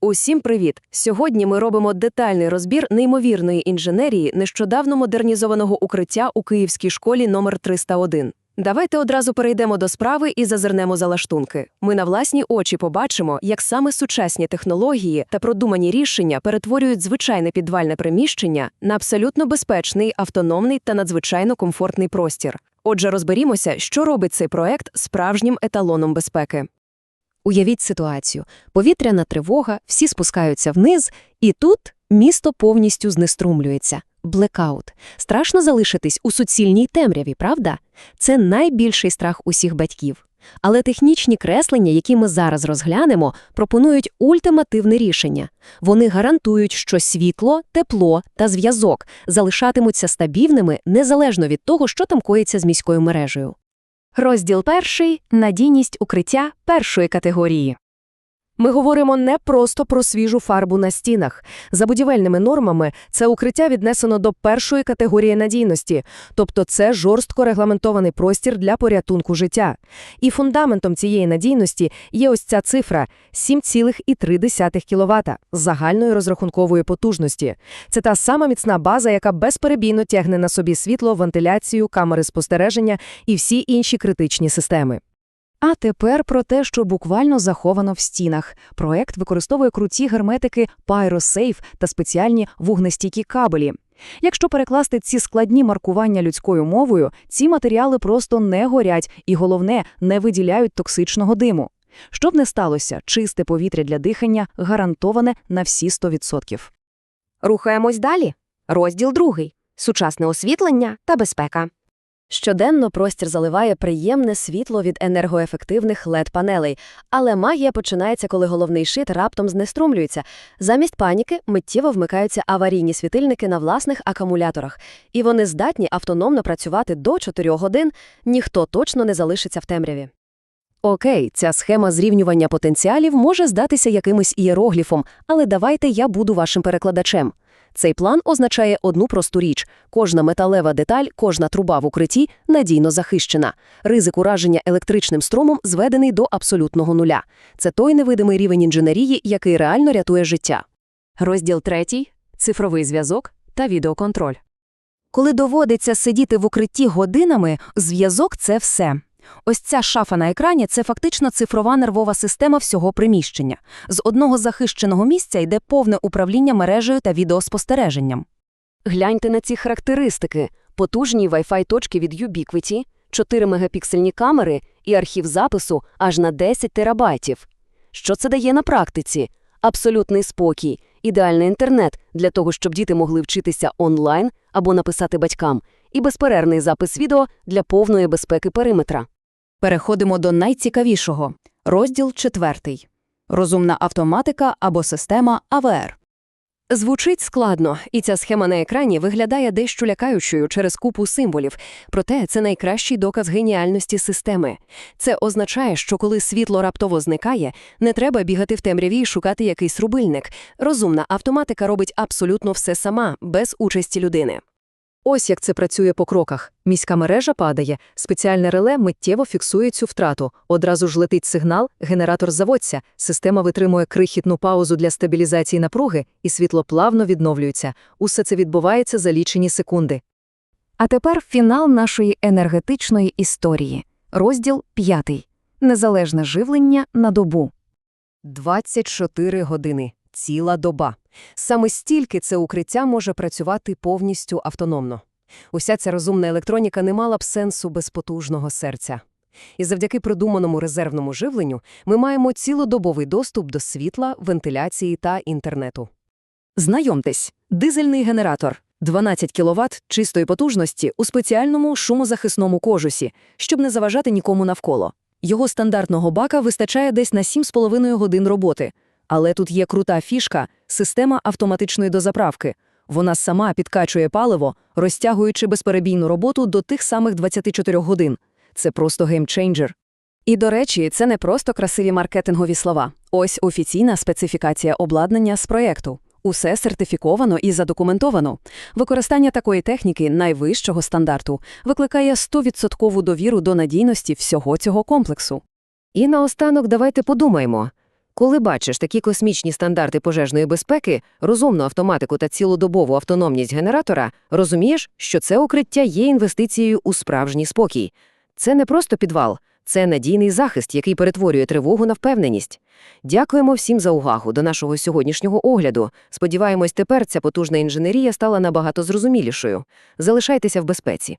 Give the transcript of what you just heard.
Усім привіт! Сьогодні ми робимо детальний розбір неймовірної інженерії нещодавно модернізованого укриття у Київській школі номер 301. Давайте одразу перейдемо до справи і зазирнемо за лаштунки. Ми на власні очі побачимо, як саме сучасні технології та продумані рішення перетворюють звичайне підвальне приміщення на абсолютно безпечний, автономний та надзвичайно комфортний простір. Отже, розберімося, що робить цей проект справжнім еталоном безпеки. Уявіть ситуацію. Повітряна тривога, всі спускаються вниз, і тут місто повністю знеструмлюється. Блекаут. Страшно залишитись у суцільній темряві, правда? Це найбільший страх усіх батьків. Але технічні креслення, які ми зараз розглянемо, пропонують ультимативне рішення. Вони гарантують, що світло, тепло та зв'язок залишатимуться стабільними незалежно від того, що там коїться з міською мережею. Розділ 1. Надійність укриття першої категорії. Ми говоримо не просто про свіжу фарбу на стінах. За будівельними нормами це укриття віднесено до першої категорії надійності, тобто це жорстко регламентований простір для порятунку життя. І фундаментом цієї надійності є ось ця цифра – 7,3 кВт загальної розрахункової потужності. Це та сама міцна база, яка безперебійно тягне на собі світло, вентиляцію, камери спостереження і всі інші критичні системи. А тепер про те, що буквально заховано в стінах. Проект використовує круті герметики PyroSafe та спеціальні вогнестійкі кабелі. Якщо перекласти ці складні маркування людською мовою, ці матеріали просто не горять і, головне, не виділяють токсичного диму. Щоб не сталося, чисте повітря для дихання гарантоване на всі 100%. Рухаємось далі. Розділ 2. Сучасне освітлення та безпека. Щоденно простір заливає приємне світло від енергоефективних LED-панелей. Але магія починається, коли головний щит раптом знеструмлюється. Замість паніки миттєво вмикаються аварійні світильники на власних акумуляторах. І вони здатні автономно працювати до 4 годин, ніхто точно не залишиться в темряві. Окей, ця схема зрівнювання потенціалів може здатися якимось ієрогліфом, але давайте я буду вашим перекладачем. Цей план означає одну просту річ – кожна металева деталь, кожна труба в укритті надійно захищена. Ризик ураження електричним струмом зведений до абсолютного нуля. Це той невидимий рівень інженерії, який реально рятує життя. Розділ 3. Цифровий зв'язок та відеоконтроль. Коли доводиться сидіти в укритті годинами, зв'язок – це все. Ось ця шафа на екрані – це фактично цифрова нервова система всього приміщення. З одного захищеного місця йде повне управління мережею та відеоспостереженням. Гляньте на ці характеристики. Потужні Wi-Fi точки від Ubiquiti, 4-мегапіксельні камери і архів запису аж на 10 терабайтів. Що це дає на практиці? Абсолютний спокій, ідеальний інтернет для того, щоб діти могли вчитися онлайн або написати батькам, і безперервний запис відео для повної безпеки периметра. Переходимо до найцікавішого. Розділ 4. Розумна автоматика або система АВР. Звучить складно, і ця схема на екрані виглядає дещо лякаючою через купу символів. Проте це найкращий доказ геніальності системи. Це означає, що коли світло раптово зникає, не треба бігати в темряві і шукати якийсь рубильник. Розумна автоматика робить абсолютно все сама, без участі людини. Ось як це працює по кроках. Міська мережа падає, спеціальне реле миттєво фіксує цю втрату. Одразу ж летить сигнал, генератор заводиться, система витримує крихітну паузу для стабілізації напруги, і світло плавно відновлюється. Усе це відбувається за лічені секунди. А тепер фінал нашої енергетичної історії. Розділ 5. Незалежне живлення на добу. 24 години. Ціла доба. Саме стільки це укриття може працювати повністю автономно. Уся ця розумна електроніка не мала б сенсу без потужного серця. І завдяки продуманому резервному живленню ми маємо цілодобовий доступ до світла, вентиляції та інтернету. Знайомтесь, дизельний генератор. 12 кВт чистої потужності у спеціальному шумозахисному кожусі, щоб не заважати нікому навколо. Його стандартного бака вистачає десь на 7,5 годин роботи. Але тут є крута фішка – система автоматичної дозаправки. Вона сама підкачує паливо, розтягуючи безперебійну роботу до тих самих 24 годин. Це просто геймчейнджер. І, до речі, це не просто красиві маркетингові слова. Ось офіційна специфікація обладнання з проєкту. Усе сертифіковано і задокументовано. Використання такої техніки найвищого стандарту викликає 100% довіру до надійності всього цього комплексу. І наостанок давайте подумаємо. Коли бачиш такі космічні стандарти пожежної безпеки, розумну автоматику та цілодобову автономність генератора, розумієш, що це укриття є інвестицією у справжній спокій. Це не просто підвал, це надійний захист, який перетворює тривогу на впевненість. Дякуємо всім за увагу до нашого сьогоднішнього огляду. Сподіваємось, тепер ця потужна інженерія стала набагато зрозумілішою. Залишайтеся в безпеці.